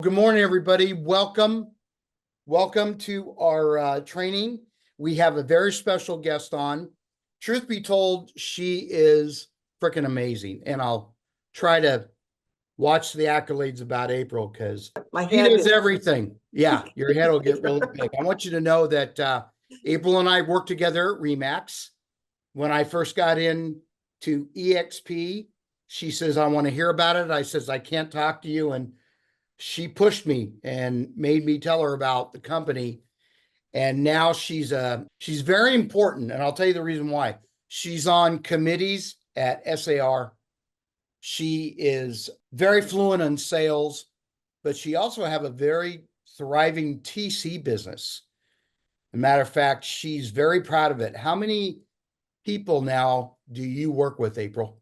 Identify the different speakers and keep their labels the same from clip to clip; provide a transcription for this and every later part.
Speaker 1: Good morning, everybody. Welcome to our training. We have a very special guest on. Truth be told, she is freaking amazing. And I'll try to watch the accolades about April because she does everything. Yeah, your head will get really big. I want you to know that April and I worked together at Remax. When I first got into EXP, she says, I want to hear about it. I says, I can't talk to you. And she pushed me and made me tell her about the company. And now she's very important. And I'll tell you the reason why. She's on committees at SAR. She is very fluent in sales, but she also have a very thriving TC business. As a matter of fact, she's very proud of it. How many people now do you work with, April?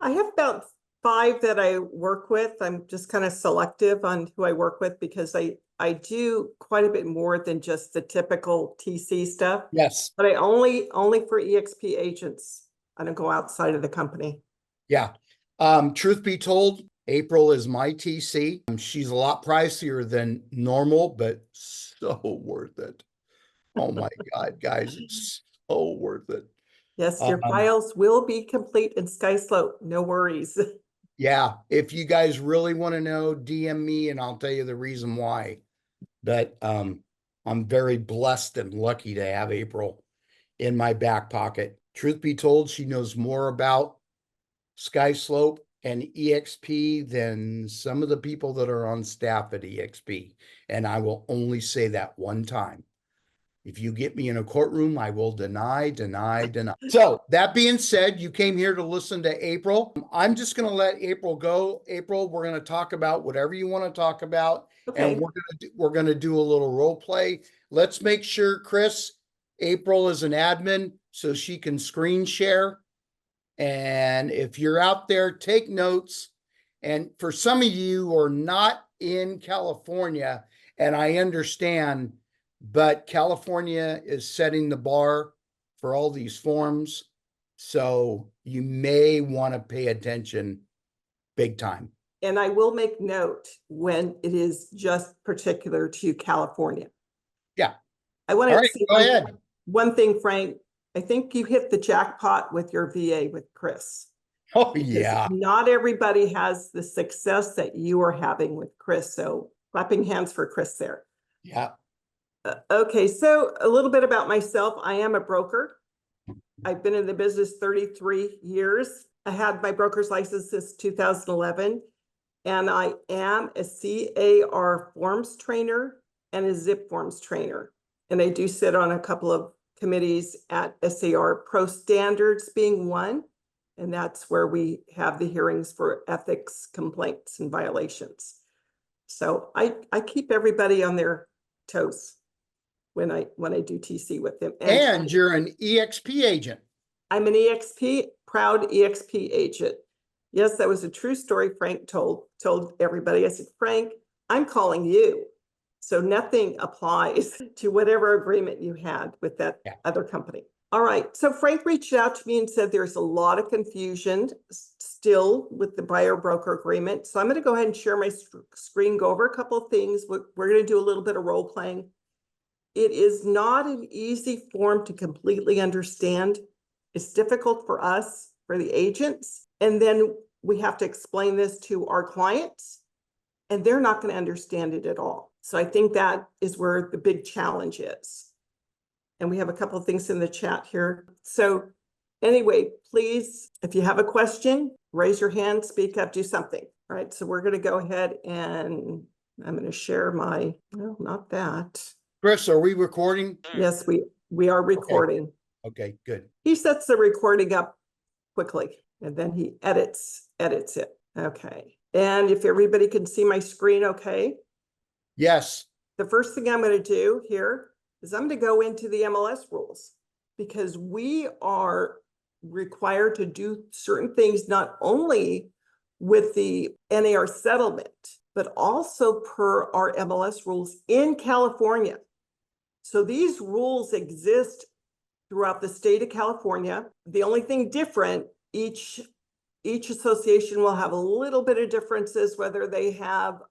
Speaker 2: I have about 5 that I work with. I'm just kind of selective on who I work with because I do quite a bit more than just the typical TC stuff.
Speaker 1: Yes.
Speaker 2: But I only for EXP agents. I don't go outside of the company.
Speaker 1: Yeah. Truth be told, April is my TC. She's a lot pricier than normal, but so worth it. Oh my God, guys, it's so worth it.
Speaker 2: Yes, your files will be complete in SkySlope. No worries.
Speaker 1: Yeah, if you guys really want to know, DM me and I'll tell you the reason why. But I'm very blessed and lucky to have April in my back pocket. Truth be told, she knows more about SkySlope and EXP than some of the people that are on staff at EXP. And I will only say that one time. If you get me in a courtroom, I will deny. So that being said, you came here to listen to April. I'm just going to let April go. April, we're going to talk about whatever you want to talk about.
Speaker 2: Okay.
Speaker 1: And we're going to do a little role play. Let's make sure, Chris, April is an admin so she can screen share. And if you're out there, take notes. And for some of you who are not in California, and I understand, but California is setting the bar for all these forms. So you may want to pay attention big time.
Speaker 2: And I will make note when it is just particular to California.
Speaker 1: Yeah.
Speaker 2: I want to say
Speaker 1: go ahead.
Speaker 2: One thing, Frank. I think you hit the jackpot with your VA with Chris.
Speaker 1: Oh, yeah.
Speaker 2: Not everybody has the success that you are having with Chris. So clapping hands for Chris there.
Speaker 1: Yeah.
Speaker 2: Okay, so a little bit about myself. I am a broker. I've been in the business 33 years. I had my broker's license since 2011, and I am a CAR forms trainer and a ZIP forms trainer. And I do sit on a couple of committees at SAR, Pro Standards being one, and that's where we have the hearings for ethics complaints and violations. So I keep everybody on their toes when I do TC with them.
Speaker 1: And you're an EXP agent.
Speaker 2: I'm an proud EXP agent. Yes, that was a true story Frank told everybody. I said, Frank, I'm calling you. So nothing applies to whatever agreement you had with that other company. All right. So Frank reached out to me and said there's a lot of confusion still with the buyer broker agreement. So I'm going to go ahead and share my screen, go over a couple of things. We're going to do a little bit of role playing. It is not an easy form to completely understand. It's difficult for us, for the agents. And then we have to explain this to our clients, and they're not going to understand it at all. So I think that is where the big challenge is. And we have a couple of things in the chat here. So anyway, please, if you have a question, raise your hand, speak up, do something. All right, so we're going to go ahead and I'm going to share my, no, not that.
Speaker 1: Chris, are we recording?
Speaker 2: Yes, we are recording.
Speaker 1: Okay, good.
Speaker 2: He sets the recording up quickly and then he edits it. Okay. And if everybody can see my screen, okay?
Speaker 1: Yes.
Speaker 2: The first thing I'm going to do here is I'm going to go into the MLS rules because we are required to do certain things, not only with the NAR settlement, but also per our MLS rules in California. So these rules exist throughout the state of California. The only thing different, each association will have a little bit of differences, whether they have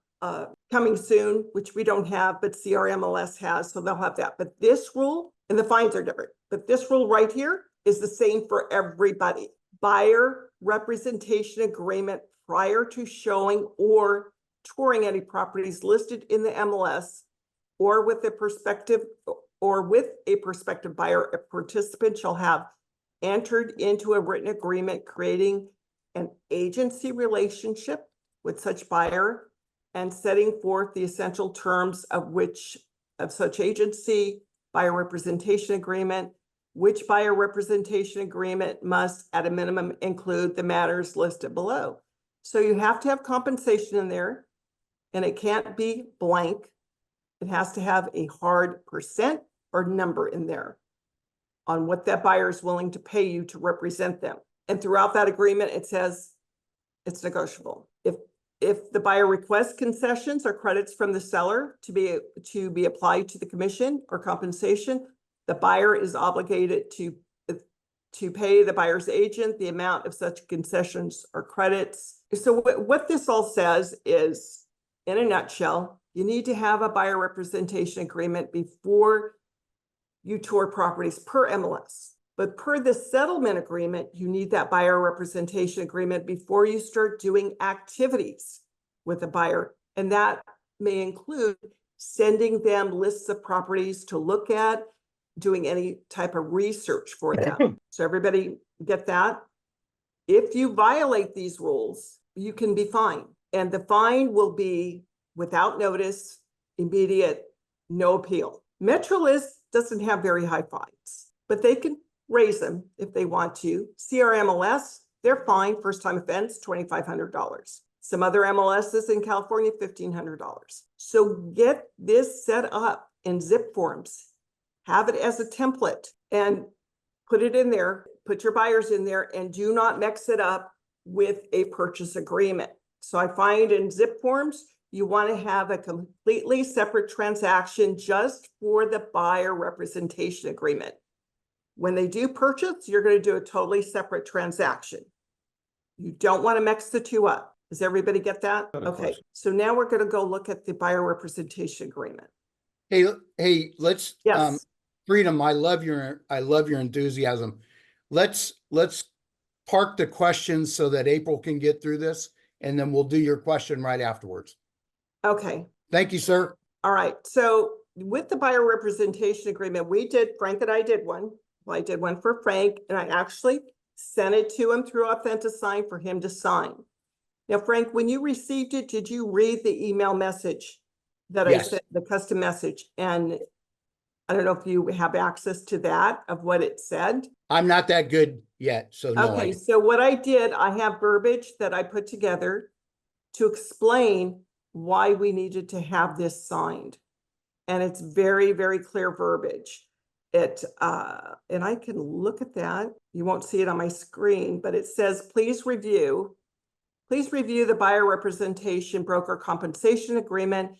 Speaker 2: coming soon, which we don't have, but CRMLS has, so they'll have that. But this rule, and the fines are different, but this rule right here is the same for everybody. Buyer representation agreement prior to showing or touring any properties listed in the MLS or with a prospective buyer, a participant shall have entered into a written agreement creating an agency relationship with such buyer and setting forth the essential terms of such agency buyer representation agreement, which buyer representation agreement must at a minimum include the matters listed below. So you have to have compensation in there, and it can't be blank. It has to have a hard percent or number in there on what that buyer is willing to pay you to represent them. And throughout that agreement, it says it's negotiable. If the buyer requests concessions or credits from the seller to be applied to the commission or compensation, the buyer is obligated to pay the buyer's agent the amount of such concessions or credits. So what this all says is, in a nutshell, you need to have a buyer representation agreement before you tour properties per MLS. But per the settlement agreement, you need that buyer representation agreement before you start doing activities with a buyer. And that may include sending them lists of properties to look at, doing any type of research for them. So everybody get that? If you violate these rules, you can be fined. And the fine will be without notice, immediate, no appeal. MetroList doesn't have very high fines, but they can raise them if they want to. CRMLS, they're fine, first time offense, $2,500. Some other MLSs in California, $1,500. So get this set up in zip forms, have it as a template and put it in there, put your buyers in there, and do not mix it up with a purchase agreement. So I find in zip forms, you want to have a completely separate transaction just for the buyer representation agreement. When they do purchase, you're going to do a totally separate transaction. You don't want to mix the two up. Does everybody get that? Okay, so now we're going to go look at the buyer representation agreement.
Speaker 1: Hey, let's,
Speaker 2: Yes.
Speaker 1: Freedom, I love your enthusiasm. Let's park the questions so that April can get through this, and then we'll do your question right afterwards.
Speaker 2: Okay.
Speaker 1: Thank you, sir.
Speaker 2: All right. So with the buyer representation agreement, Frank and I did one. Well, I did one for Frank, and I actually sent it to him through AuthentiSign for him to sign. Now, Frank, when you received it, did you read the email message that I sent, the custom message? And I don't know if you have access to that of what it said.
Speaker 1: I'm not that good yet, so no.
Speaker 2: Okay, so what I did, I have verbiage that I put together to explain why we needed to have this signed. And it's very, very clear verbiage. And I can look at that. You won't see it on my screen, but it says, please review the buyer representation broker compensation agreement.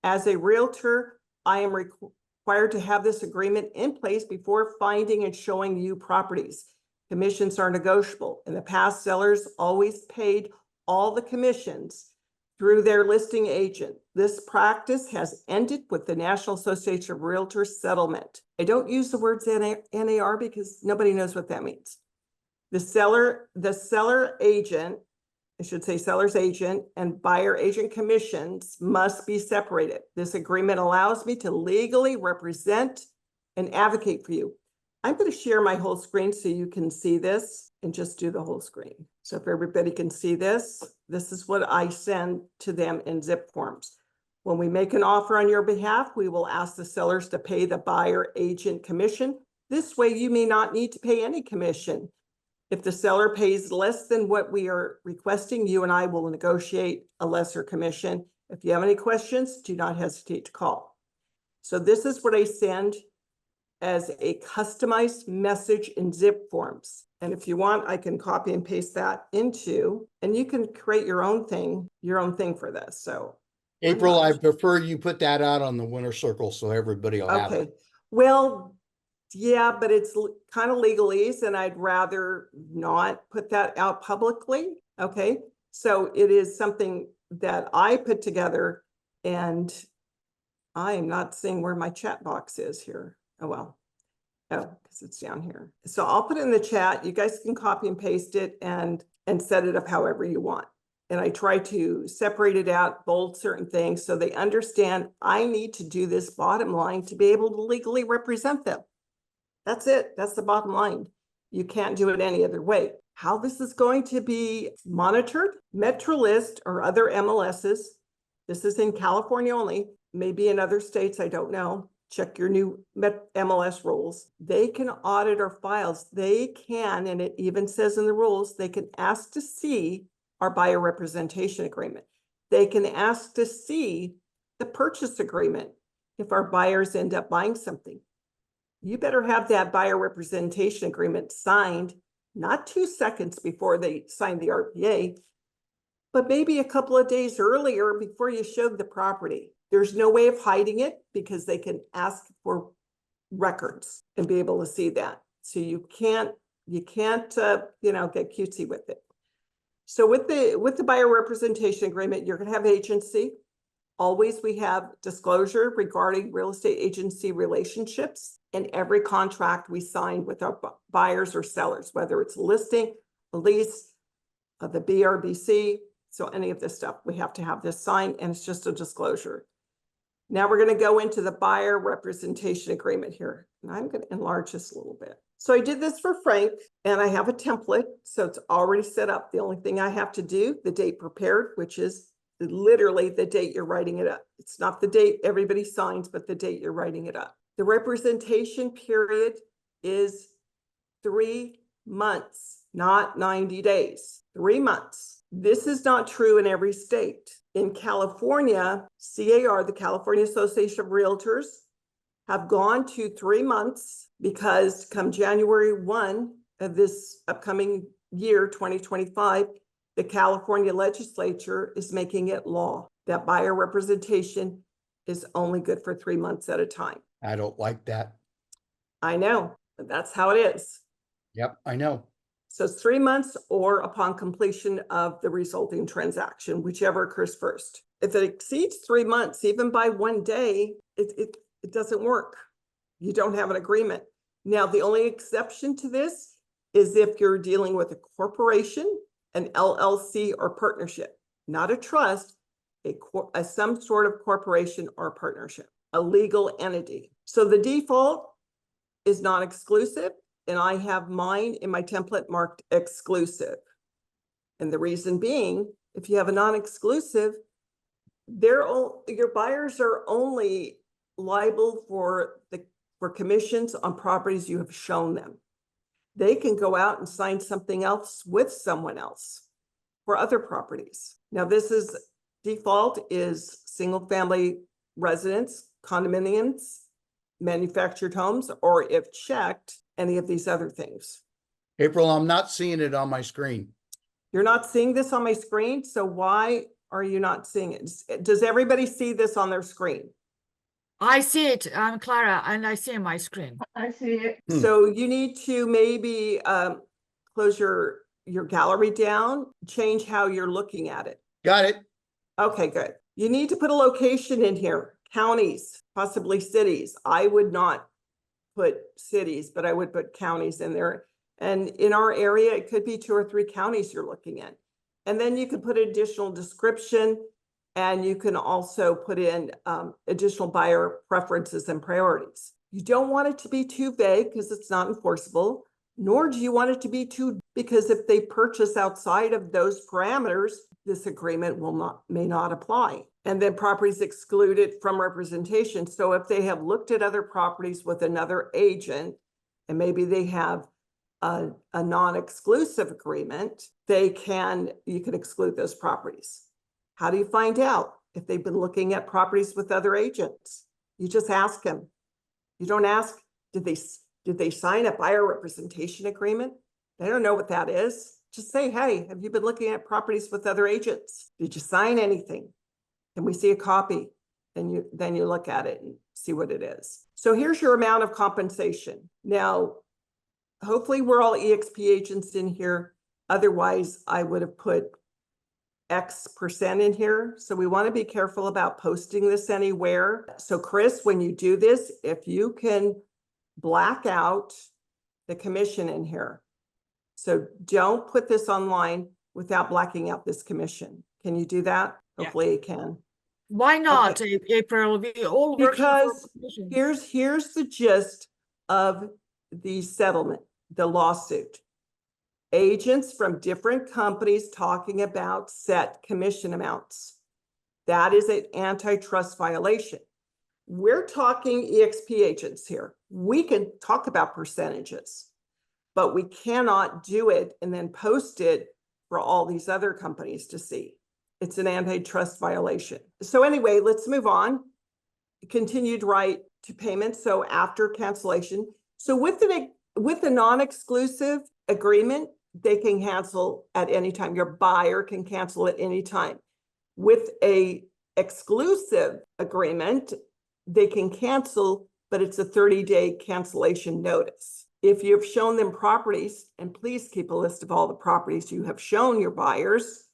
Speaker 2: As a realtor, I am required to have this agreement in place before finding and showing you properties. Commissions are negotiable. In the past, sellers always paid all the commissions through their listing agent. This practice has ended with the National Association of Realtors settlement. I don't use the words NAR because nobody knows what that means. The seller agent, I should say seller's agent and buyer agent commissions must be separated. This agreement allows me to legally represent and advocate for you. I'm going to share my whole screen so you can see this and just do the whole screen. So if everybody can see this, this is what I send to them in zip forms. When we make an offer on your behalf, we will ask the sellers to pay the buyer agent commission. This way you may not need to pay any commission. If the seller pays less than what we are requesting, you and I will negotiate a lesser commission. If you have any questions, do not hesitate to call. So this is what I send as a customized message in zip forms. And if you want, I can copy and paste that into, and you can create your own thing for this. So
Speaker 1: April, I prefer you put that out on the winner circle so everybody will have it.
Speaker 2: Okay. Well, yeah, but it's kind of legalese, and I'd rather not put that out publicly. Okay. So it is something that I put together And I am not seeing where my chat box is here. Oh, well. Oh, because it's down here. So I'll put it in the chat. You guys can copy and paste it and set it up however you want. And I try to separate it out, bold certain things so they understand I need to do this bottom line to be able to legally represent them. That's it. That's the bottom line. You can't do it any other way. How this is going to be monitored, Metrolist or other MLSs. This is in California only, maybe in other states, I don't know. Check your new MLS rules. They can audit our files. They can, and it even says in the rules, they can ask to see our buyer representation agreement. They can ask to see the purchase agreement if our buyers end up buying something. You better have that buyer representation agreement signed, not 2 seconds before they sign the RPA, but maybe a couple of days earlier before you showed the property. There's no way of hiding it because they can ask for records and be able to see that. So you can't get cutesy with it. So with the buyer representation agreement, you're going to have agency. Always we have disclosure regarding real estate agency relationships in every contract we sign with our buyers or sellers, whether it's a listing, a lease, the BRBC. So any of this stuff, we have to have this signed, and it's just a disclosure. Now we're going to go into the buyer representation agreement here. And I'm going to enlarge this a little bit. So I did this for Frank, and I have a template. So it's already set up. The only thing I have to do, the date prepared, which is literally the date you're writing it up. It's not the date everybody signs, but the date you're writing it up. The representation period is 3 months, not 90 days, 3 months. This is not true in every state. In California, CAR, the California Association of Realtors, have gone to 3 months because come January 1 of this upcoming year, 2025, the California legislature is making it law that buyer representation is only good for 3 months at a time.
Speaker 1: I don't like that.
Speaker 2: I know, but that's how it is.
Speaker 1: Yep, I know.
Speaker 2: So it's 3 months or upon completion of the resulting transaction, whichever occurs first. If it exceeds 3 months, even by 1 day, it doesn't work. You don't have an agreement. Now, the only exception to this is if you're dealing with a corporation, an LLC or partnership, not a trust, some sort of corporation or partnership, a legal entity. So the default is non-exclusive, and I have mine in my template marked exclusive. And the reason being, if you have a non-exclusive, your buyers are only liable for commissions on properties you have shown them. They can go out and sign something else with someone else for other properties. Now, this is default is single family residence, condominiums, manufactured homes, or if checked, any of these other things.
Speaker 1: April, I'm not seeing it on my screen.
Speaker 2: You're not seeing this on my screen, so why are you not seeing it? Does everybody see this on their screen?
Speaker 3: I see it. I'm Clara, and I see my screen.
Speaker 4: I see it.
Speaker 2: So you need to maybe close your gallery down, change how you're looking at it.
Speaker 1: Got it.
Speaker 2: Okay, good. You need to put a location in here, counties, possibly cities. I would not put cities, but I would put counties in there. And in our area, it could be 2 or 3 counties you're looking at. And then you can put additional description, and you can also put in additional buyer preferences and priorities. You don't want it to be too vague because it's not enforceable, nor do you want it to be too, because if they purchase outside of those parameters, this agreement may not apply. And then properties excluded from representation. So if they have looked at other properties with another agent, and maybe they have a non-exclusive agreement, you can exclude those properties. How do you find out if they've been looking at properties with other agents? You just ask them. You don't ask, did they sign a buyer representation agreement? They don't know what that is. Just say, hey, have you been looking at properties with other agents? Did you sign anything? Can we see a copy? Then you look at it and see what it is. So here's your amount of compensation. Now, hopefully we're all EXP agents in here. Otherwise, I would have put X percent in here. So we want to be careful about posting this anywhere. So Chris, when you do this, if you can black out the commission in here. So don't put this online without blacking out this commission. Can you do that?
Speaker 3: Yeah.
Speaker 2: Hopefully you can.
Speaker 3: Why not,
Speaker 2: Okay.
Speaker 3: April? We all working for
Speaker 2: Because
Speaker 3: commission.
Speaker 2: here's the gist of the settlement, the lawsuit. Agents from different companies talking about set commission amounts. That is an antitrust violation. We're talking EXP agents here. We can talk about percentages, but we cannot do it and then post it for all these other companies to see. It's an antitrust violation. So anyway, let's move on. Continued right to payment. So after cancellation. So with the non-exclusive agreement, they can cancel at any time. Your buyer can cancel at any time. With a exclusive agreement, they can cancel, but it's a 30-day cancellation notice. If you've shown them properties, and please keep a list of all the properties you have shown your buyers,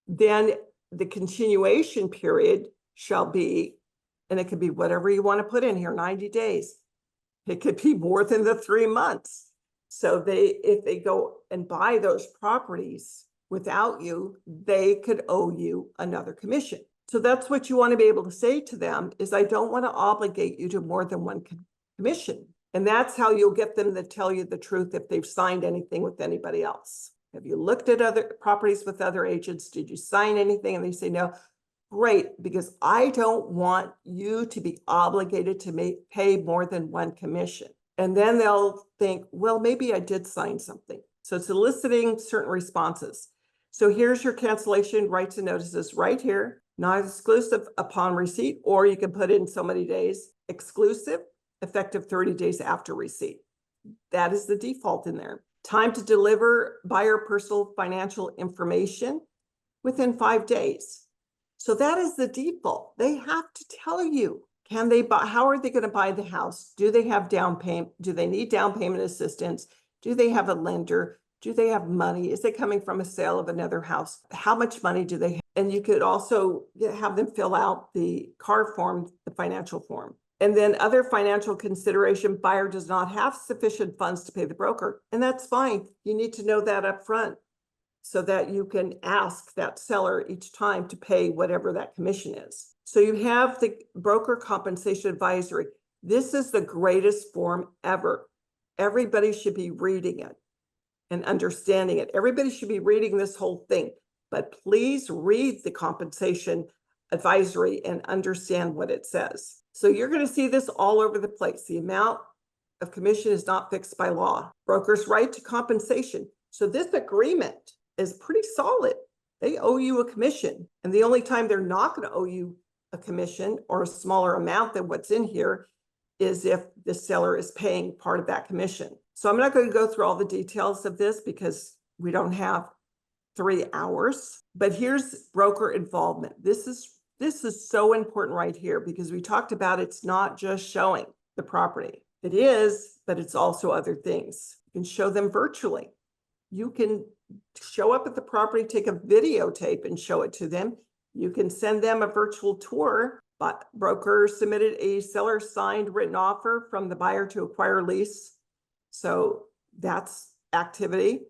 Speaker 2: then the continuation period shall be, and it could be whatever you want to put in here, 90 days. It could be more than the 3 months. So if they go and buy those properties without you, they could owe you another commission. So that's what you want to be able to say to them is, I don't want to obligate you to more than one commission. And that's how you'll get them to tell you the truth if they've signed anything with anybody else. Have you looked at other properties with other agents? Did you sign anything? And they say no. Great, because I don't want you to be obligated to pay more than one commission. And then they'll think, well, maybe I did sign something. So it's eliciting certain responses. So here's your cancellation rights and notices right here, not exclusive upon receipt, or you can put in so many days, exclusive, effective 30 days after receipt. That is the default in there. Time to deliver buyer personal financial information within 5 days. So that is the default. They have to tell you, can they buy, how are they going to buy the house? Do they have down payment? Do they need down payment assistance? Do they have a lender? Do they have money? Is it coming from a sale of another house? How much money do they have? And you could also have them fill out the CAR form, the financial form. And then other financial consideration, buyer does not have sufficient funds to pay the broker. And that's fine. You need to know that up front, so that you can ask that seller each time to pay whatever that commission is. So you have the broker compensation advisory. This is the greatest form ever. Everybody should be reading it and understanding it. Everybody should be reading this whole thing, but please read the compensation advisory and understand what it says. So you're going to see this all over the place. The amount of commission is not fixed by law. Broker's right to compensation. So this agreement is pretty solid. They owe you a commission. And the only time they're not going to owe you a commission or a smaller amount than what's in here is if the seller is paying part of that commission. So I'm not going to go through all the details of this because we don't have 3 hours, but here's broker involvement. This is so important right here because we talked about it's not just showing the property. It is, but it's also other things. You can show them virtually. You can show up at the property, take a videotape and show it to them. You can send them a virtual tour, but broker submitted a seller signed written offer from the buyer to acquire lease. So that's activity.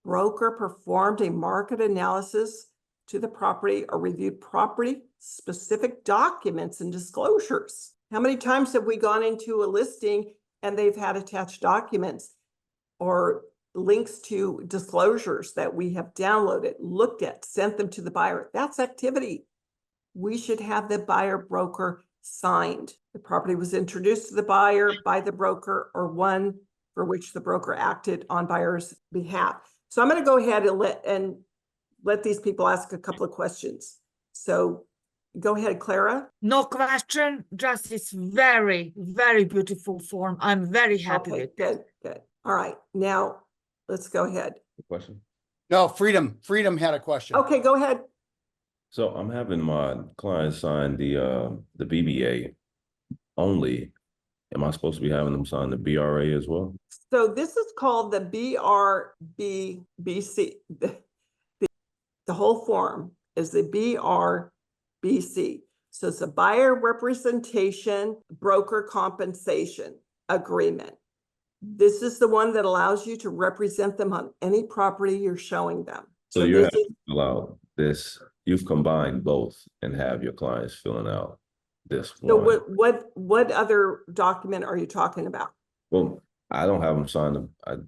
Speaker 2: Broker performed a market analysis to the property or reviewed property specific documents and disclosures. How many times have we gone into a listing and they've had attached documents or links to disclosures that we have downloaded, looked at, sent them to the buyer? That's activity. We should have the buyer broker signed. The property was introduced to the buyer by the broker or one for which the broker acted on buyer's behalf. So I'm going to go ahead and let these people ask a couple of questions. So go ahead, Clara.
Speaker 3: No question, just it's very, very beautiful form. I'm very happy
Speaker 2: Okay,
Speaker 3: with
Speaker 2: good, good. All right, now let's go ahead.
Speaker 4: Question.
Speaker 1: No, Freedom had a question.
Speaker 2: Okay, go ahead.
Speaker 4: So I'm having my client sign the BBA only. Am I supposed to be having them sign the BRA as well?
Speaker 2: So this is called the BRBC. the whole form is the BRBC. So it's a buyer representation broker compensation agreement. This is the one that allows you to represent them on any property you're showing them.
Speaker 4: So you're
Speaker 2: this is,
Speaker 4: allowed this, you've combined both and have your clients filling out this
Speaker 2: so
Speaker 4: one.
Speaker 2: what other document are you talking about?
Speaker 4: Well, I don't have them sign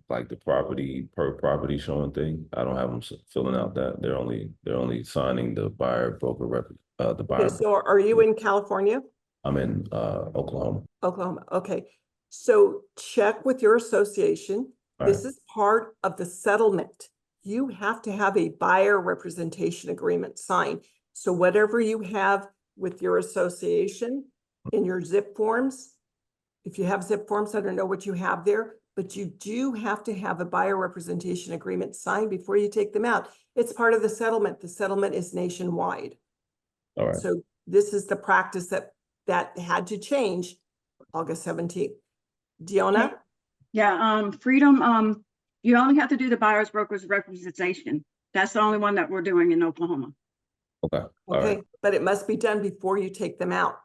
Speaker 4: like the property per property showing thing. I don't have them filling out that. They're only signing the buyer broker rep, the buyer.
Speaker 2: Okay, so are you in California?
Speaker 4: I'm in Oklahoma.
Speaker 2: Oklahoma, okay. So check with your association.
Speaker 4: All
Speaker 2: This
Speaker 4: right.
Speaker 2: is part of the settlement. You have to have a buyer representation agreement signed. So whatever you have with your association in your zip forms, if you have zip forms, I don't know what you have there, but you do have to have a buyer representation agreement signed before you take them out. It's part of the settlement. The settlement is nationwide.
Speaker 4: All right.
Speaker 2: So this is the practice that had to change August 17th. Diona?
Speaker 5: Yeah, Freedom, you only have to do the buyer's broker's representation. That's the only one that we're doing in Oklahoma.
Speaker 4: Okay. All
Speaker 2: Okay,
Speaker 4: right.
Speaker 2: but it must be done before you take them out.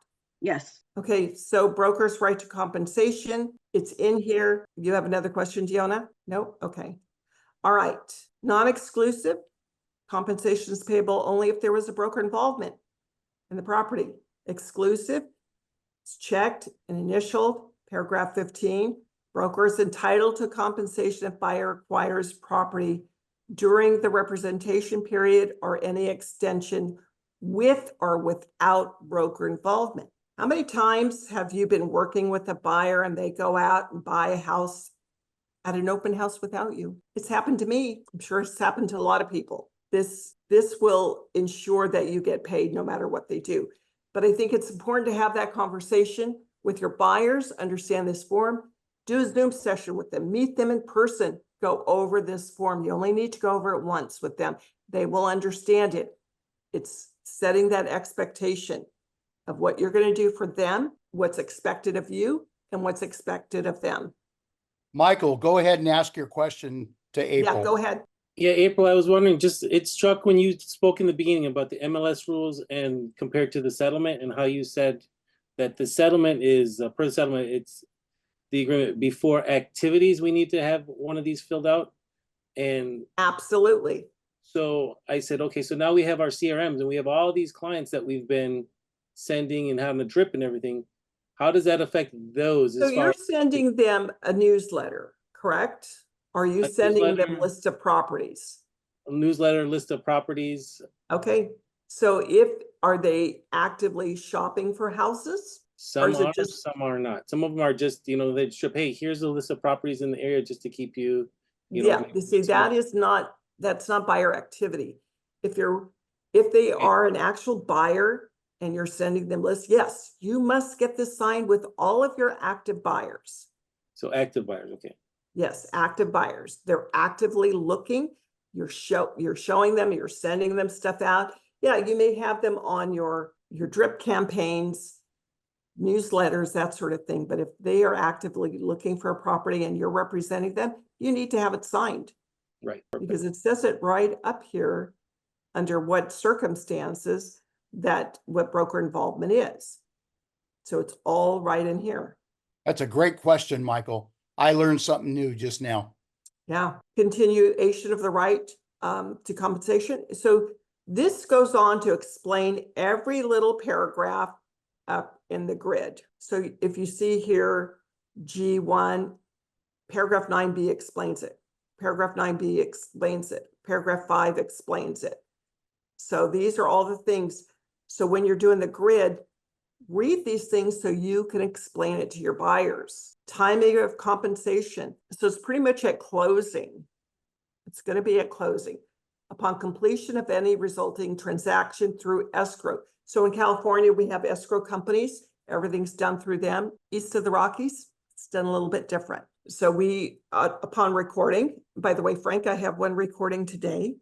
Speaker 5: Yes.
Speaker 2: Okay, so broker's right to compensation, it's in here. You have another question, Diona? No? Okay. All right, non-exclusive, compensation is payable only if there was a broker involvement in the property. Exclusive, it's checked and initialed, paragraph 15. Broker is entitled to compensation if buyer acquires property during the representation period or any extension with or without broker involvement. How many times have you been working with a buyer and they go out and buy a house at an open house without you? It's happened to me. I'm sure it's happened to a lot of people. This will ensure that you get paid no matter what they do. But I think it's important to have that conversation with your buyers, understand this form, do a Zoom session with them, meet them in person, go over this form. You only need to go over it once with them. They will understand it. It's setting that expectation of what you're going to do for them, what's expected of you, and what's expected of them.
Speaker 1: Michael, go ahead and ask your question to April.
Speaker 2: Yeah, go ahead.
Speaker 6: Yeah, April, I was wondering, just it struck when you spoke in the beginning about the MLS rules and compared to the settlement and how you said that the settlement is, per the settlement, it's the agreement before activities, we need to have one of these filled out. And
Speaker 2: Absolutely.
Speaker 6: so I said, okay, so now we have our CRMs and we have all these clients that we've been sending and having a drip and everything. How does that affect those?
Speaker 2: So you're sending them a newsletter, correct? Are you sending them a list of properties?
Speaker 6: A newsletter, list of properties?
Speaker 2: Okay, so are they actively shopping for houses?
Speaker 6: Some are, some are not. Some of them are just, they should, hey, here's a list of properties in the area just to keep you,
Speaker 2: Yeah, you see, that's not buyer activity. If they are an actual buyer and you're sending them lists, yes, you must get this signed with all of your active buyers.
Speaker 6: So active buyers, okay.
Speaker 2: Yes, active buyers. They're actively looking. You're showing them, you're sending them stuff out. Yeah, you may have them on your drip campaigns, newsletters, that sort of thing. But if they are actively looking for a property and you're representing them, you need to have it signed.
Speaker 6: Right.
Speaker 2: Because it says it right up here under what circumstances what broker involvement is. So it's all right in here.
Speaker 1: That's a great question, Michael. I learned something new just now.
Speaker 2: Yeah. Continuation of the right to compensation. So this goes on to explain every little paragraph up in the grid. So if you see here, G1, paragraph 9B explains it. Paragraph 9B explains it. Paragraph 5 explains it. So these are all the things. So when you're doing the grid, read these things so you can explain it to your buyers. Timing of compensation. So it's pretty much at closing. It's going to be at closing. Upon completion of any resulting transaction through escrow. So in California, we have escrow companies. Everything's done through them. East of the Rockies, it's done a little bit different. So we, upon recording, by the way, Frank, I have one recording today,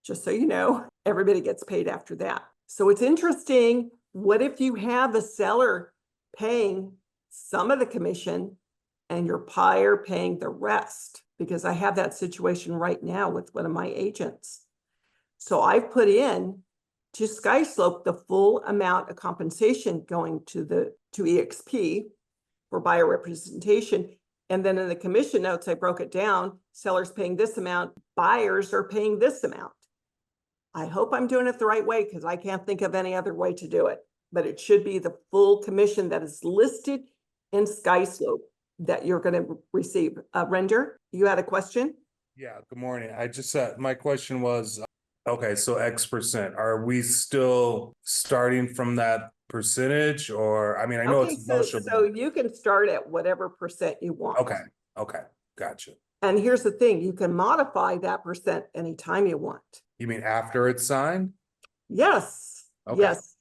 Speaker 2: just so you know, everybody gets paid after that. So it's interesting. What if you have a seller paying some of the commission and your buyer paying the rest? Because I have that situation right now with one of my agents. So I've put in to Sky Slope the full amount of compensation going to EXP for buyer representation. And then in the commission notes, I broke it down. Sellers paying this amount, buyers are paying this amount. I hope I'm doing it the right way because I can't think of any other way to do it. But it should be the full commission that is listed in Sky Slope that you're going to receive. Render, you had a question?
Speaker 7: Yeah, good morning. I just, my question was, okay, so X%, are we still starting from that percentage or, I mean, I know
Speaker 2: Okay,
Speaker 7: it's
Speaker 2: so
Speaker 7: negotiable.
Speaker 2: you can start at whatever percent you want.
Speaker 7: Okay, gotcha.
Speaker 2: And here's the thing, you can modify that percent anytime you want.
Speaker 7: You mean after it's signed?
Speaker 2: Yes,
Speaker 7: Okay.
Speaker 2: yes.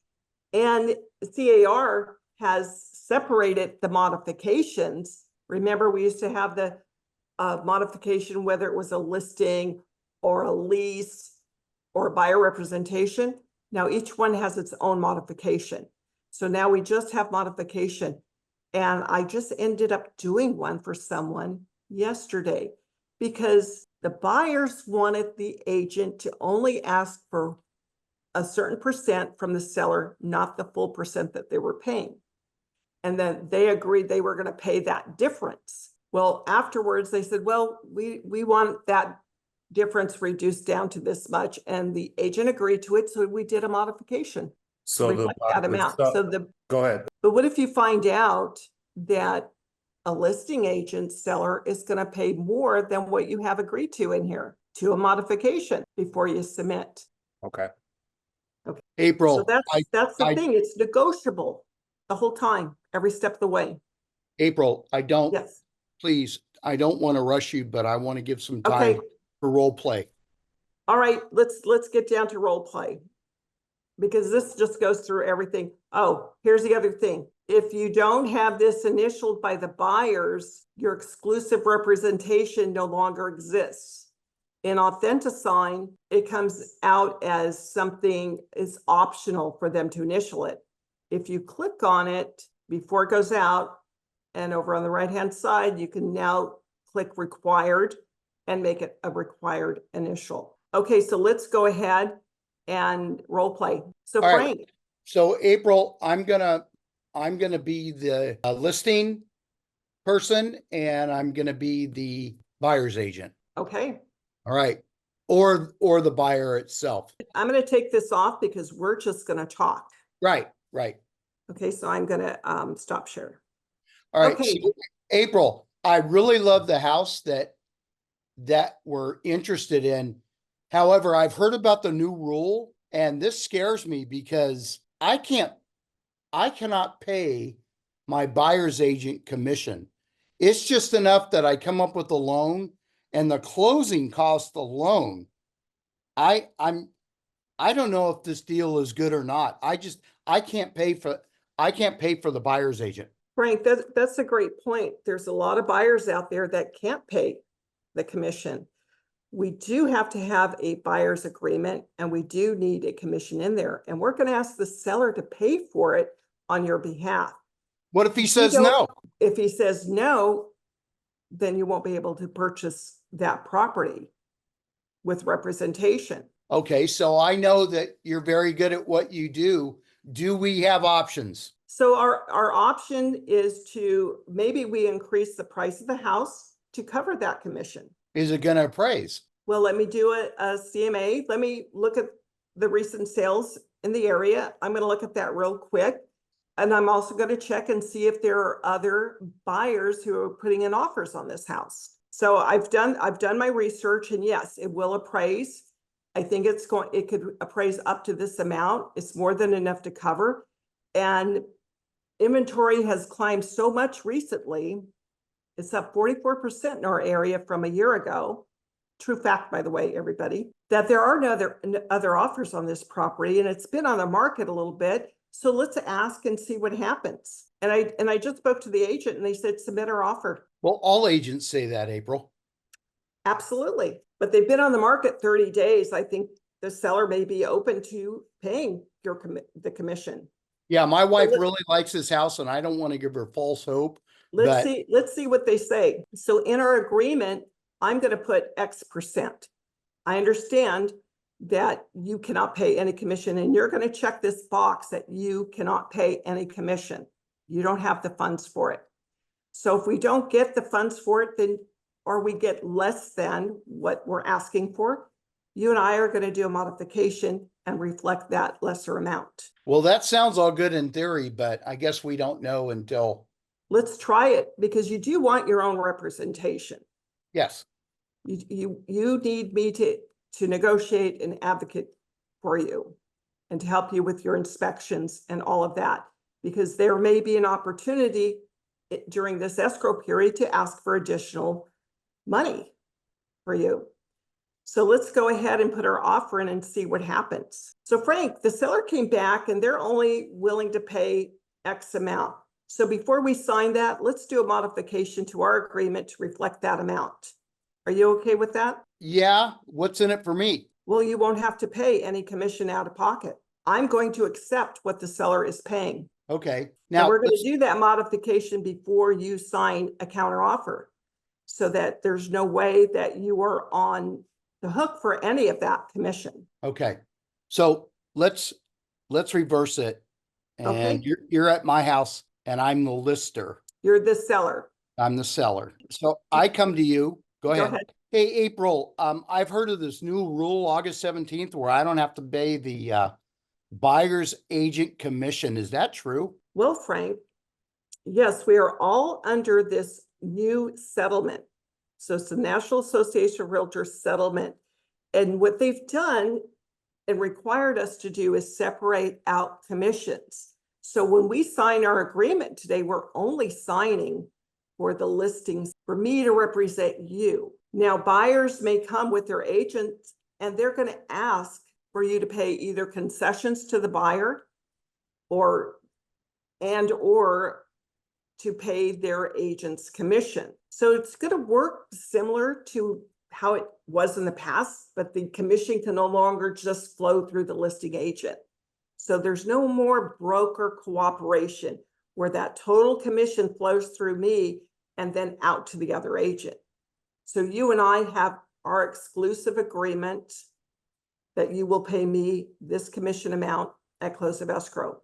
Speaker 2: And CAR has separated the modifications. Remember, we used to have the modification, whether it was a listing or a lease or buyer representation. Now each one has its own modification. So now we just have modification. And I just ended up doing one for someone yesterday because the buyers wanted the agent to only ask for a certain percent from the seller, not the full percent that they were paying. And then they agreed they were going to pay that difference. Well, afterwards they said, well, we want that difference reduced down to this much. And the agent agreed to it. So we did a modification.
Speaker 7: So
Speaker 2: reflect that amount.
Speaker 7: Go ahead.
Speaker 2: But what if you find out that a listing agent seller is going to pay more than what you have agreed to in here to a modification before you submit?
Speaker 7: Okay.
Speaker 2: So
Speaker 1: April,
Speaker 2: that's the
Speaker 1: I-
Speaker 2: thing. It's negotiable the whole time, every step of the way.
Speaker 1: April,
Speaker 2: Yes.
Speaker 1: please, I don't want to rush you, but I want to give some
Speaker 2: Okay.
Speaker 1: time for role play.
Speaker 2: All right. Let's get down to role play because this just goes through everything. Oh, here's the other thing. If you don't have this initialed by the buyers, your exclusive representation no longer exists. In AuthentiSign, it comes out as something is optional for them to initial it. If you click on it before it goes out, and over on the right-hand side, you can now click required and make it a required initial. Okay, so let's go ahead and role play. So
Speaker 1: All right.
Speaker 2: Frank,
Speaker 1: So April, I'm gonna be the listing person and I'm gonna be the buyer's agent.
Speaker 2: okay,
Speaker 1: All right. Or the buyer itself.
Speaker 2: I'm going to take this off because we're just going to talk.
Speaker 1: Right.
Speaker 2: Okay, so I'm going to stop share.
Speaker 1: All right.
Speaker 2: Okay.
Speaker 1: So, April, I really love the house that we're interested in. However, I've heard about the new rule and this scares me because I cannot pay my buyer's agent commission. It's just enough that I come up with a loan and the closing cost alone. I don't know if this deal is good or not. I can't pay for the buyer's agent.
Speaker 2: Frank, that's a great point. There's a lot of buyers out there that can't pay the commission. We do have to have a buyer's agreement and we do need a commission in there. And we're going to ask the seller to pay for it on your behalf.
Speaker 1: What if he says no?
Speaker 2: If he says no, then you won't be able to purchase that property with representation.
Speaker 1: Okay, so I know that you're very good at what you do. Do we have options?
Speaker 2: So our option is to, maybe we increase the price of the house to cover that commission.
Speaker 1: Is it going to appraise?
Speaker 2: Well, let me do a CMA. Let me look at the recent sales in the area. I'm going to look at that real quick. And I'm also going to check and see if there are other buyers who are putting in offers on this house. So I've done my research and yes, it will appraise. I think it could appraise up to this amount. It's more than enough to cover. And inventory has climbed so much recently. It's up 44% in our area from a year ago. True fact, by the way, everybody, that there are no other offers on this property and it's been on the market a little bit. So let's ask and see what happens. And I just spoke to the agent and they said, submit our offer.
Speaker 1: Well, all agents say that, April.
Speaker 2: Absolutely. But they've been on the market 30 days. I think the seller may be open to paying the commission.
Speaker 1: Yeah, my wife really likes this house and I don't want to give her false hope.
Speaker 2: Let's see what they say. So in our agreement, I'm going to put X%. I understand that you cannot pay any commission, and you're going to check this box that you cannot pay any commission. You don't have the funds for it. So if we don't get the funds for it, then, or we get less than what we're asking for, you and I are going to do a modification and reflect that lesser amount.
Speaker 1: Well, that sounds all good in theory, but I guess we don't know until,
Speaker 2: Let's try it, because you do want your own representation.
Speaker 1: yes.
Speaker 2: You need me to negotiate and advocate for you and to help you with your inspections and all of that, because there may be an opportunity during this escrow period to ask for additional money for you. So let's go ahead and put our offer in and see what happens. So Frank, the seller came back and they're only willing to pay X amount. So before we sign that, let's do a modification to our agreement to reflect that amount. Are you okay with that?
Speaker 1: Yeah, what's in it for me?
Speaker 2: Well, you won't have to pay any commission out of pocket. I'm going to accept what the seller is paying.
Speaker 1: Okay,
Speaker 2: And
Speaker 1: now,
Speaker 2: we're going to do that modification before you sign a counter offer, so that there's no way that you are on the hook for any of that commission.
Speaker 1: okay, so let's reverse it.
Speaker 2: Okay.
Speaker 1: And you're at my house and I'm the lister.
Speaker 2: You're the seller.
Speaker 1: I'm the seller. So I come to you, go
Speaker 2: Go
Speaker 1: ahead.
Speaker 2: ahead.
Speaker 1: Hey, April, I've heard of this new rule, August 17th, where I don't have to pay the buyer's agent commission. Is that true?
Speaker 2: Well, Frank, yes, we are all under this new settlement. So it's the National Association of Realtors settlement. And what they've done and required us to do is separate out commissions. So when we sign our agreement today, we're only signing for the listings for me to represent you. Now, buyers may come with their agents and they're going to ask for you to pay either concessions to the buyer or to pay their agent's commission. So it's going to work similar to how it was in the past, but the commission can no longer just flow through the listing agent. So there's no more broker cooperation where that total commission flows through me and then out to the other agent. So you and I have our exclusive agreement that you will pay me this commission amount at close of escrow.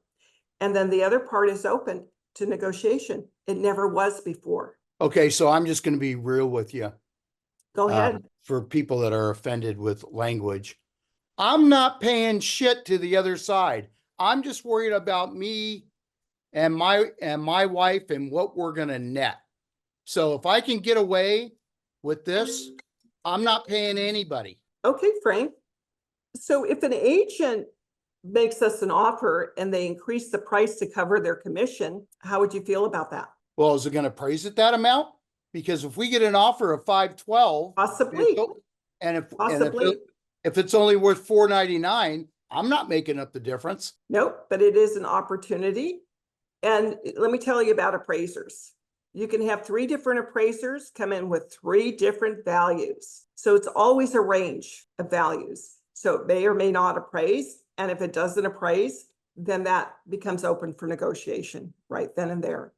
Speaker 2: And then the other part is open to negotiation. It never was before.
Speaker 1: Okay, so I'm just going to be real with you.
Speaker 2: Go ahead.
Speaker 1: For people that are offended with language. I'm not paying shit to the other side. I'm just worried about me and my wife and what we're going to net. So if I can get away with this, I'm not paying anybody.
Speaker 2: Okay, Frank. So if an agent makes us an offer and they increase the price to cover their commission, how would you feel about that?
Speaker 1: Well, is it going to praise it that amount? Because if we get an offer of 512,
Speaker 2: Possibly.
Speaker 1: if it's only worth $499, I'm not making up the difference.
Speaker 2: Nope, but it is an opportunity. And let me tell you about appraisers. You can have 3 different appraisers come in with 3 different values. So it's always a range of values. So it may or may not appraise. And if it doesn't appraise, then that becomes open for negotiation right then and there.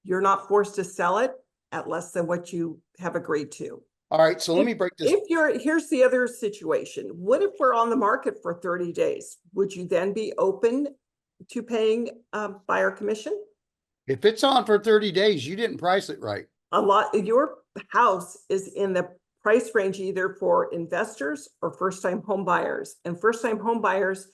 Speaker 2: You're not forced to sell it at less than what you have agreed to.
Speaker 1: All right, so let me break this.
Speaker 2: Here's the other situation. What if we're on the market for 30 days? Would you then be open to paying buyer commission?
Speaker 1: If it's on for 30 days, you didn't price it right.
Speaker 2: Your house is in the price range either for investors or first-time home buyers. And first-time home buyers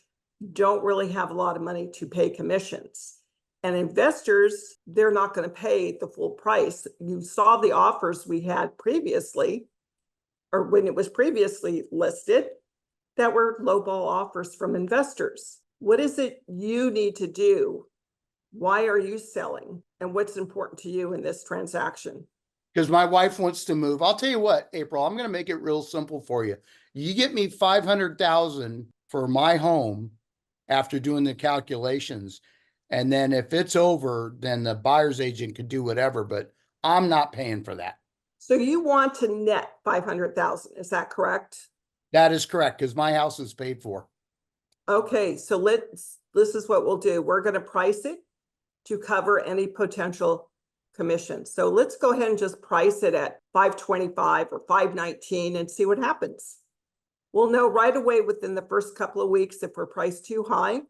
Speaker 2: don't really have a lot of money to pay commissions. And investors, they're not going to pay the full price. You saw the offers we had previously, or when it was previously listed, that were lowball offers from investors. What is it you need to do? Why are you selling? And what's important to you in this transaction?
Speaker 1: Because my wife wants to move. I'll tell you what, April, I'm going to make it real simple for you. You get me $500,000 for my home after doing the calculations. And then if it's over, then the buyer's agent could do whatever, but I'm not paying for that.
Speaker 2: So you want to net 500,000, is that correct?
Speaker 1: That is correct, because my house is paid for.
Speaker 2: Okay, so this is what we'll do. We're going to price it to cover any potential commission. So let's go ahead and just price it at 525 or 519 and see what happens. We'll know right away within the first couple of weeks if we're priced too high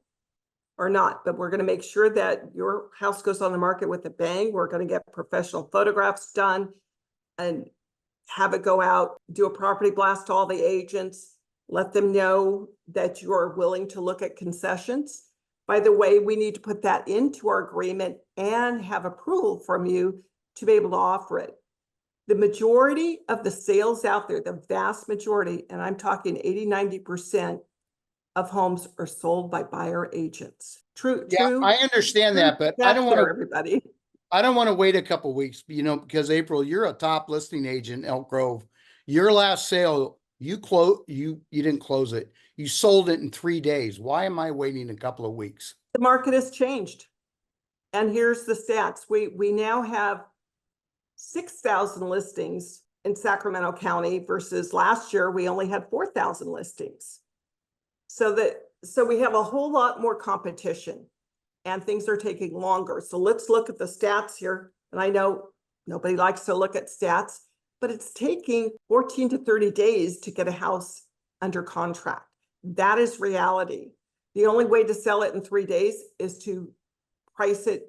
Speaker 2: or not, but we're going to make sure that your house goes on the market with a bang. We're going to get professional photographs done and have it go out, do a property blast to all the agents, let them know that you are willing to look at concessions. By the way, we need to put that into our agreement and have approval from you to be able to offer it. The majority of the sales out there, the vast majority, and I'm talking 80–90% of homes are sold by buyer agents. True.
Speaker 1: I understand that, but I don't want to,
Speaker 2: everybody.
Speaker 1: I don't want to wait a couple weeks, because April, you're a top listing agent in Elk Grove. Your last sale, you didn't close it. You sold it in 3 days. Why am I waiting a couple of weeks?
Speaker 2: The market has changed. And here's the stats. We now have 6,000 listings in Sacramento County versus last year, we only had 4,000 listings. So we have a whole lot more competition and things are taking longer. So let's look at the stats here. And I know nobody likes to look at stats, but it's taking 14 to 30 days to get a house under contract. That is reality. The only way to sell it in 3 days is to price it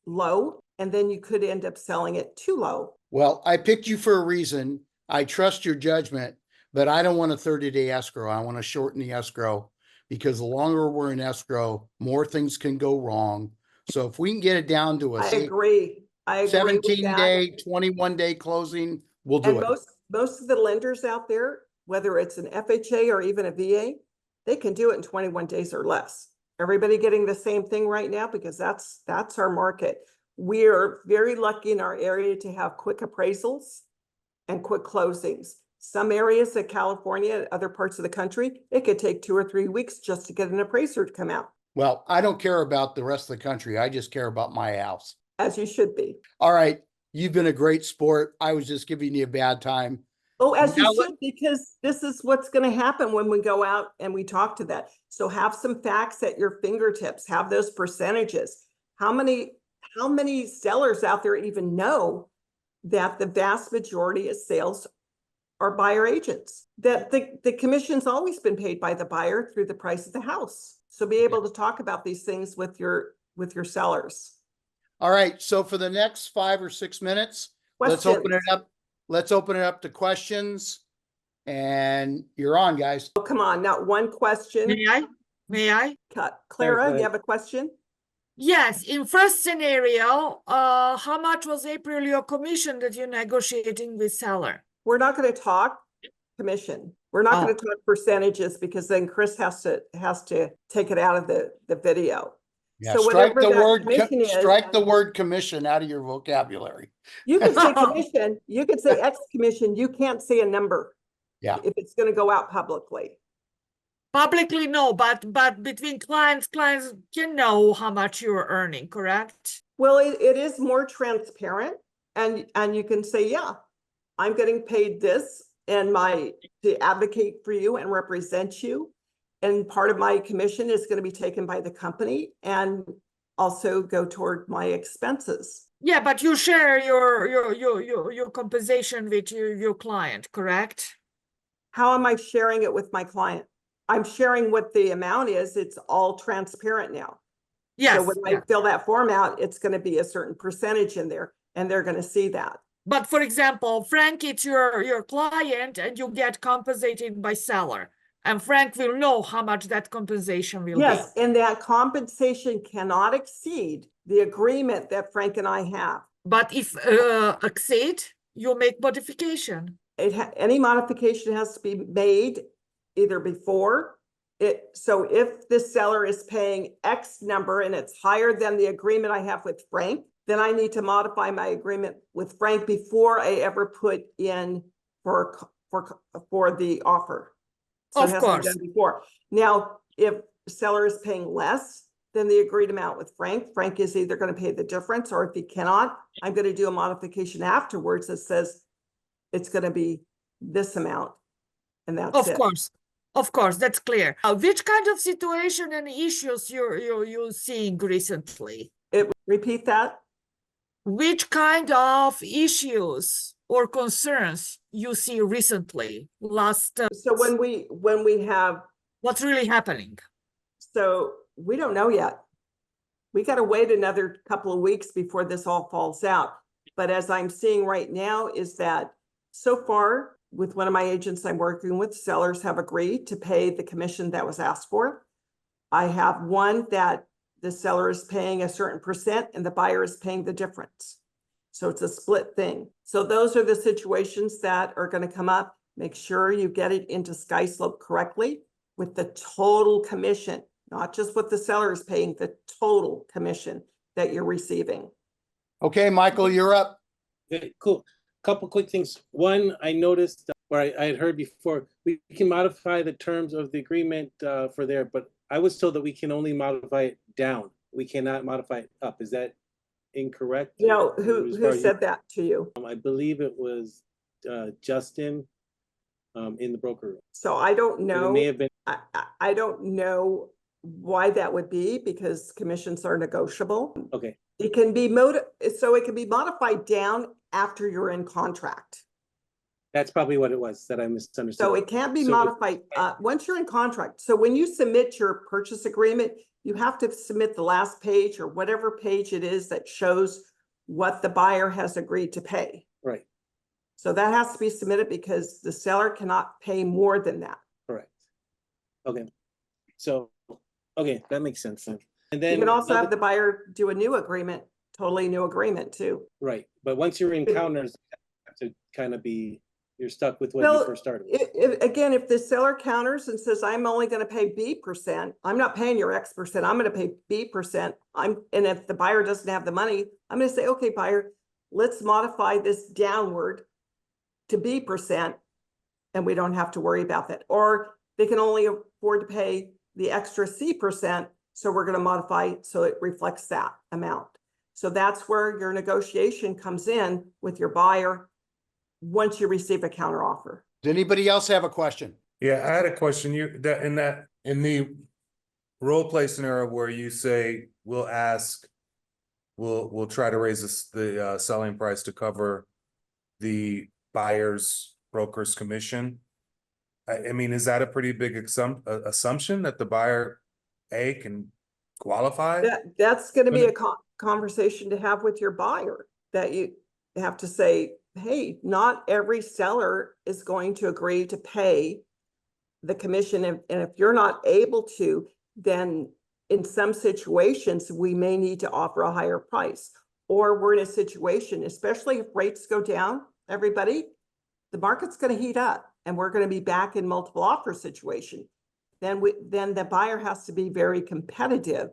Speaker 2: low, and then you could end up selling it too low.
Speaker 1: Well, I picked you for a reason. I trust your judgment, but I don't want a 30-day escrow. I want to shorten the escrow because the longer we're in escrow, more things can go wrong. So if we can get it down to
Speaker 2: I agree. I agree with that.
Speaker 1: 17-day, 21-day closing, we'll do
Speaker 2: And
Speaker 1: it.
Speaker 2: most of the lenders out there, whether it's an FHA or even a VA, they can do it in 21 days or less. Everybody getting the same thing right now because that's our market. We're very lucky in our area to have quick appraisals and quick closings. Some areas of California, other parts of the country, it could take 2 or 3 weeks just to get an appraiser to come out.
Speaker 1: Well, I don't care about the rest of the country. I just care about my house.
Speaker 2: As you should be.
Speaker 1: All right. You've been a great sport. I was just giving you a bad time.
Speaker 2: Oh, as
Speaker 1: Now
Speaker 2: you should, because this is what's going to happen when we go out and we talk to that. So have some facts at your fingertips, have those percentages. How many sellers out there even know that the vast majority of sales are buyer agents? That the commission's always been paid by the buyer through the price of the house. So be able to talk about these things with your sellers.
Speaker 1: All right. So for the next 5 or 6 minutes, let's open it up. Let's open it up to questions. And you're on, guys.
Speaker 2: Oh, come on. Not one question.
Speaker 3: May I?
Speaker 2: Clara, you have a question?
Speaker 3: Yes. In first scenario, how much was April your commission that you're negotiating with seller?
Speaker 2: We're not going to talk commission. We're not going to talk percentages because then Chris has to take it out of the video.
Speaker 1: Yeah,
Speaker 2: So
Speaker 1: strike
Speaker 2: whatever
Speaker 1: the word commission out of your vocabulary.
Speaker 2: You can say commission, you can say X commission, you can't say a number.
Speaker 1: Yeah.
Speaker 2: If it's going to go out publicly.
Speaker 3: Publicly, no, but between clients can know how much you're earning, correct?
Speaker 2: Well, it is more transparent, and you can say, yeah, I'm getting paid this and to advocate for you and represent you. And part of my commission is going to be taken by the company and also go toward my expenses.
Speaker 3: Yeah, but you share your compensation with your client, correct?
Speaker 2: How am I sharing it with my client? I'm sharing what the amount is. It's all transparent now.
Speaker 3: Yes.
Speaker 2: So when I fill that form out, it's going to be a certain percentage in there, and they're going to see that.
Speaker 3: But for example, Frank, it's your client, and you get compensated by seller. And Frank will know how much that compensation will be.
Speaker 2: Yes, and that compensation cannot exceed the agreement that Frank and I have.
Speaker 3: But if exceed, you make modification.
Speaker 2: Any modification has to be made either before it. So if the seller is paying X number and it's higher than the agreement I have with Frank, then I need to modify my agreement with Frank before I ever put in for the offer. So
Speaker 3: of course.
Speaker 2: Before. Now, if seller is paying less than the agreed amount with Frank, Frank is either going to pay the difference, or if he cannot, I'm going to do a modification afterwards that says it's going to be this amount, and that's it.
Speaker 3: Of course, that's clear. Which kind of situation and issues you're seeing recently?
Speaker 2: Repeat that.
Speaker 3: Which kind of issues or concerns you see recently?
Speaker 2: So when we have,
Speaker 3: What's really happening?
Speaker 2: so we don't know yet. We got to wait another couple of weeks before this all falls out. But as I'm seeing right now is that so far with one of my agents I'm working with, sellers have agreed to pay the commission that was asked for. I have one that the seller is paying a certain percent and the buyer is paying the difference. So it's a split thing. So those are the situations that are going to come up. Make sure you get it into SkySlope correctly with the total commission, not just what the seller is paying, the total commission that you're receiving.
Speaker 1: Okay, Michael, you're up.
Speaker 6: Okay, cool. Couple quick things. One, I noticed, or I had heard before, we can modify the terms of the agreement for there, but I was told that we can only modify it down. We cannot modify it up. Is that incorrect?
Speaker 2: No,
Speaker 6: As
Speaker 2: who
Speaker 6: far as
Speaker 2: said that to you?
Speaker 6: I believe it was Justin in the broker room.
Speaker 2: So I don't
Speaker 6: But
Speaker 2: know.
Speaker 6: it may have been,
Speaker 2: I don't know why that would be because commissions are negotiable.
Speaker 6: okay,
Speaker 2: It can be so it can be modified down after you're in contract.
Speaker 6: that's probably what it was that I misunderstood.
Speaker 2: So it can't be
Speaker 6: So-
Speaker 2: modified once you're in contract. So when you submit your purchase agreement, you have to submit the last page or whatever page it is that shows what the buyer has agreed to pay.
Speaker 6: Right,
Speaker 2: So that has to be submitted because the seller cannot pay more than that.
Speaker 6: correct. Okay, so, okay, that makes sense then. And
Speaker 2: You
Speaker 6: then,
Speaker 2: can also have
Speaker 6: other-
Speaker 2: the buyer do a new agreement, totally new agreement too.
Speaker 6: right, but once you're in counters, you have to kind of be, you're stuck with what you
Speaker 2: Well,
Speaker 6: first started with.
Speaker 2: Again, if the seller counters and says, I'm only gonna pay B%, I'm not paying your X%, I'm gonna pay B%. And if the buyer doesn't have the money, I'm gonna say, okay, buyer, let's modify this downward to B%. And we don't have to worry about that. Or they can only afford to pay the extra C%. So we're gonna modify it so it reflects that amount. So that's where your negotiation comes in with your buyer once you receive a counter offer.
Speaker 1: Does anybody else have a question?
Speaker 7: Yeah, I had a question. In the role play scenario where you say, we'll try to raise the selling price to cover the buyer's broker's commission. I mean, is that a pretty big assumption that the buyer can qualify?
Speaker 2: That's gonna be a conversation to have with your buyer, that you have to say, hey, not every seller is going to agree to pay the commission. And if you're not able to, then in some situations, we may need to offer a higher price. Or we're in a situation, especially if rates go down, everybody, the market's gonna heat up and we're gonna be back in multiple offer situation. Then the buyer has to be very competitive.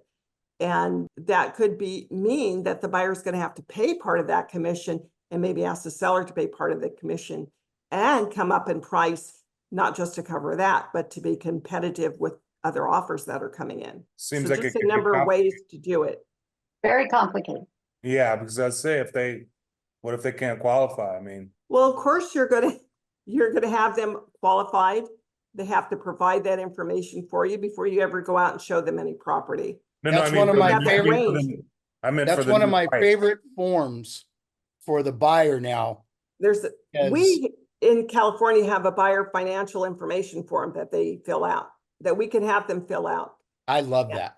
Speaker 2: And that could mean that the buyer's gonna have to pay part of that commission and maybe ask the seller to pay part of the commission and come up in price, not just to cover that, but to be competitive with other offers that are coming in.
Speaker 7: Seems
Speaker 2: So
Speaker 7: like
Speaker 2: just
Speaker 7: it
Speaker 2: a
Speaker 7: could be
Speaker 2: number of ways to do it.
Speaker 8: Very complicated.
Speaker 7: Yeah, because I'd say what if they can't qualify? I mean,
Speaker 2: Well, of course, you're gonna have them qualified. They have to provide that information for you before you ever go out and show them any property.
Speaker 1: That's one of my favorite-
Speaker 7: I meant
Speaker 1: That's one of my favorite forms for the buyer now.
Speaker 2: We in California have a buyer financial information form that they fill out, that we can have them fill out.
Speaker 1: I love
Speaker 2: Yeah.
Speaker 1: that.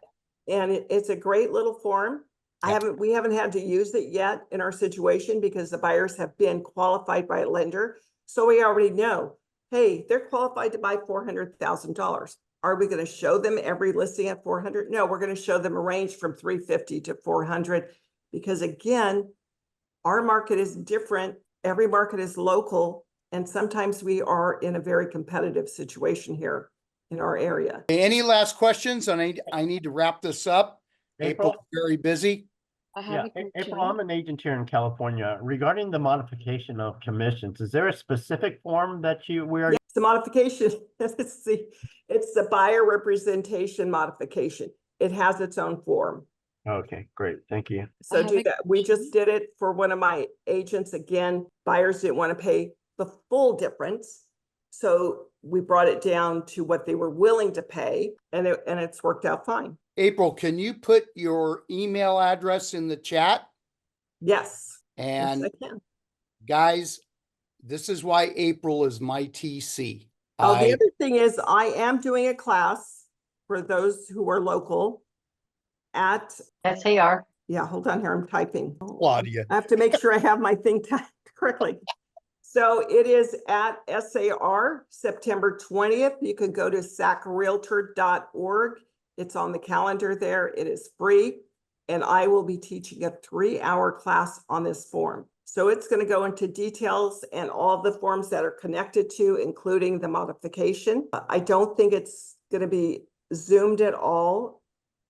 Speaker 2: And it's a great little form.
Speaker 1: Yeah.
Speaker 2: We haven't had to use it yet in our situation because the buyers have been qualified by a lender. So we already know, hey, they're qualified to buy $400,000. Are we going to show them every listing at 400? No, we're going to show them a range from 350 to 400 because again, our market is different. Every market is local. And sometimes we are in a very competitive situation here in our area.
Speaker 1: Any last questions? I need to wrap this up. April's very busy.
Speaker 8: I have
Speaker 9: April, I'm an agent here in California. Regarding the modification of commissions, is there a specific form that we are?
Speaker 2: Yes, the modification, it's the buyer representation modification. It has its own form.
Speaker 9: Okay, great. Thank you.
Speaker 2: So
Speaker 8: have
Speaker 2: do
Speaker 8: a
Speaker 2: that. We just did it for one of my agents. Again, buyers didn't want to pay the full difference. So we brought it down to what they were willing to pay and it's worked out fine.
Speaker 1: April, can you put your email address in the chat?
Speaker 2: Yes.
Speaker 1: And
Speaker 2: Yes, I can.
Speaker 1: guys, this is why April is my TC.
Speaker 2: Oh, the
Speaker 1: I,
Speaker 2: other thing is I am doing a class for those who are local at,
Speaker 8: SAR.
Speaker 2: yeah, hold on here, I'm typing.
Speaker 1: Claudia.
Speaker 2: I have to make sure I have my thing typed correctly. So it is at SAR, September 20th. You can go to sacrealtor.org. It's on the calendar there. It is free. And I will be teaching a 3-hour class on this form. So it's going to go into details and all the forms that are connected to, including the modification. I don't think it's going to be Zoomed at all,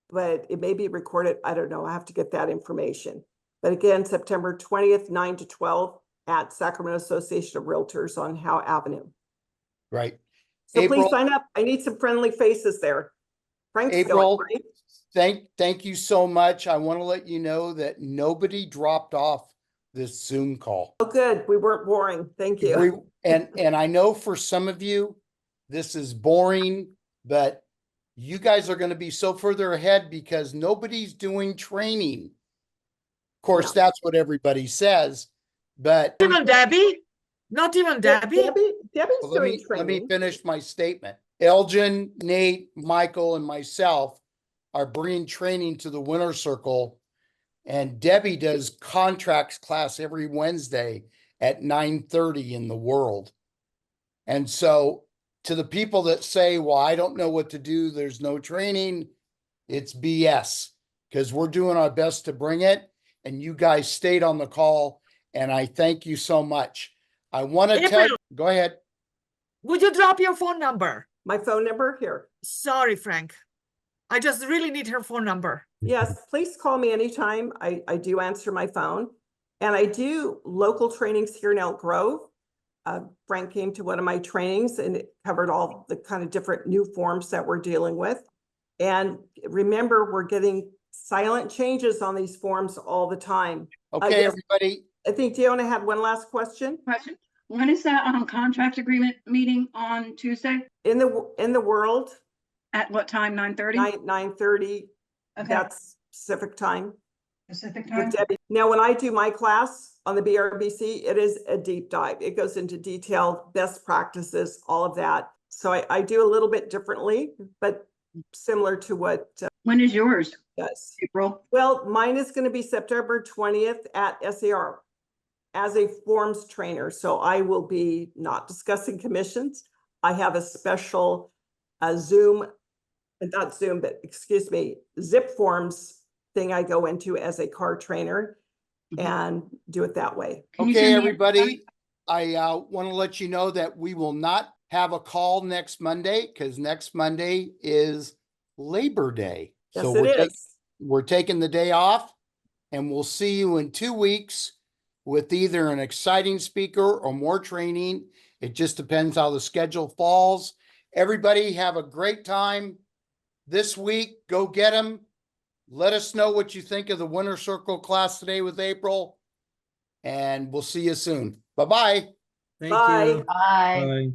Speaker 2: but it may be recorded. I don't know. I have to get that information. But again, September 20th, 9 to 12 at Sacramento Association of Realtors on Howe Avenue.
Speaker 1: Right.
Speaker 2: So
Speaker 1: April-
Speaker 2: please sign up. I need some friendly faces there. Frank's
Speaker 1: April,
Speaker 2: going, right?
Speaker 1: thank you so much. I want to let you know that nobody dropped off this Zoom call.
Speaker 2: Oh, good. We weren't boring. Thank you.
Speaker 1: And I know for some of you, this is boring, but you guys are going to be so further ahead because nobody's doing training. Of course,
Speaker 2: Yeah.
Speaker 1: that's what everybody says, but
Speaker 3: Even Debbie? Not even Debbie?
Speaker 2: Debbie's
Speaker 1: well, let
Speaker 2: doing
Speaker 1: me
Speaker 2: training.
Speaker 1: finish my statement. Elgin, Nate, Michael, and myself are bringing training to the Winter Circle, and Debbie does contracts class every Wednesday at 9:30 in the world. And so to the people that say, well, I don't know what to do, there's no training, it's BS, because we're doing our best to bring it, and you guys stayed on the call, and I thank you so much. I want to tell you, go ahead.
Speaker 3: Would you drop your phone number?
Speaker 2: My phone number here.
Speaker 3: Sorry, Frank. I just really need her phone number.
Speaker 2: Yes, please call me anytime. I do answer my phone. And I do local trainings here in Elk Grove. Frank came to one of my trainings and it covered all the kind of different new forms that we're dealing with. And remember, we're getting silent changes on these forms all the time.
Speaker 1: Okay,
Speaker 2: yes.
Speaker 1: everybody.
Speaker 2: I think Deanna had one last question.
Speaker 5: When is that contract agreement meeting on Tuesday?
Speaker 2: In the world,
Speaker 5: At what time? 9:30?
Speaker 2: 9:30.
Speaker 5: Okay,
Speaker 2: That's Pacific time.
Speaker 5: Pacific
Speaker 2: With
Speaker 5: time?
Speaker 2: Debbie. Now, when I do my class on the BRBC, it is a deep dive. It goes into detail, best practices, all of that. So I do a little bit differently, but similar to what
Speaker 5: When is yours?
Speaker 2: does.
Speaker 5: April?
Speaker 2: Well, mine is going to be September 20th at SAR as a forms trainer. So I will be not discussing commissions. I have a special Zoom, not Zoom, but excuse me, zip forms thing I go into as a car trainer and do it that way.
Speaker 5: Can you
Speaker 1: Okay,
Speaker 5: send me
Speaker 1: everybody, I want to let you know that we will not have a call next Monday because next Monday is Labor Day.
Speaker 2: Yes,
Speaker 1: So
Speaker 2: it is.
Speaker 1: we're taking the day off, and we'll see you in 2 weeks with either an exciting speaker or more training. It just depends how the schedule falls. Everybody have a great time this week. Go get them. Let us know what you think of the Winter Circle class today with April, and we'll see you soon. Bye-bye.
Speaker 6: Thank
Speaker 2: Bye.
Speaker 6: you.
Speaker 8: Bye.
Speaker 6: Bye.